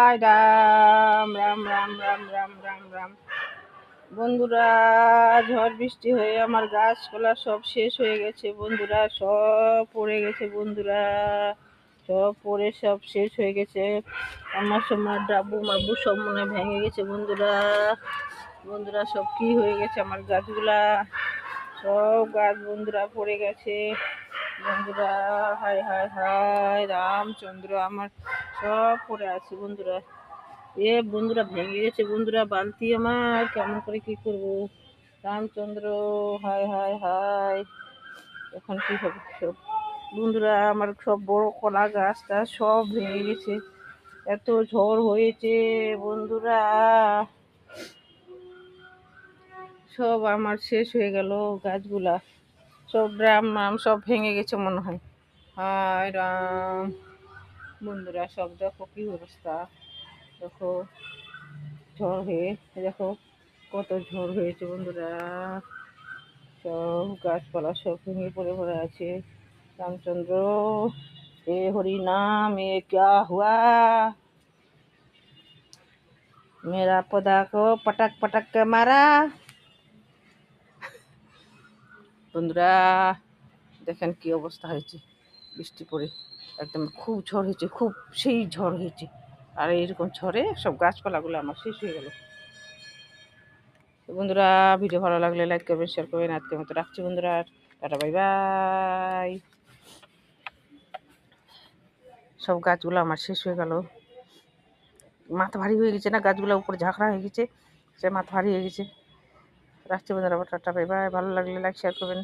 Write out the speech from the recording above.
সাই রাম রাম রাম রাম রাম রাম রাম। বন্ধুরা, ঝড় বৃষ্টি হয়ে আমার গাছপালা সব শেষ হয়ে গেছে বন্ধুরা, সব পড়ে গেছে বন্ধুরা, সব পড়ে সব শেষ হয়ে গেছে। আমার সময় ডাব্বু মাব্বু সব মনে ভেঙে গেছে বন্ধুরা। বন্ধুরা, সব কি হয়ে গেছে আমার গাছগুলা, সব গাছ বন্ধুরা পড়ে গেছে বন্ধুরা। হায় হায় হায় রামচন্দ্র, আমার সব পড়ে আছে বন্ধুরা। বন্ধুরা ভেঙে গেছে বন্ধুরা, বালতি আমার কেমন করে কি করব রামচন্দ্র। হায় হায় হায়, এখন কি হবে সব বন্ধুরা। আমার সব বড় কলা গাছটা সব ভেঙে গেছে, এত ঝড় হয়েছে বন্ধুরা, সব আমার শেষ হয়ে গেল গাছগুলা, সব ড্রাম নাম সব ভেঙে গেছে মনে হয়। হায় রাম বন্ধুরা, সব দেখো কি অবস্থা, দেখো ঝড় হয়ে, দেখো কত ঝড় হয়েছে বন্ধুরা, সব গাছপালা সব ভেঙে পড়ে পড়ে আছে। রামচন্দ্র এ হরি নাম এ क्या हुआ, मेरा पौधा को पटक पटक के मारा। বন্ধুরা দেখেন কি অবস্থা হয়েছে, বৃষ্টি পড়ে একদম খুব ঝড় হয়েছে, খুব সেই ঝড় হয়েছে। আর এইরকম ঝড়ে সব গাছপালাগুলো আমার শেষ হয়ে গেল। বন্ধুরা, ভিডিও ভালো লাগলে লাইক করবেন, শেয়ার করবেন। আজকের মতো রাখছি বন্ধুরা, টাটা বাই বাই। সব গাছগুলো আমার শেষ হয়ে গেল, মাথা ভারী হয়ে গেছে না, গাছগুলো উপরে ঝাঁকড়া হয়ে গেছে, সে মাথা ভারী হয়ে গেছে। রাখছি বন্ধুরা, টাটা বাই বাই। ভালো লাগলে লাইক শেয়ার করবেন।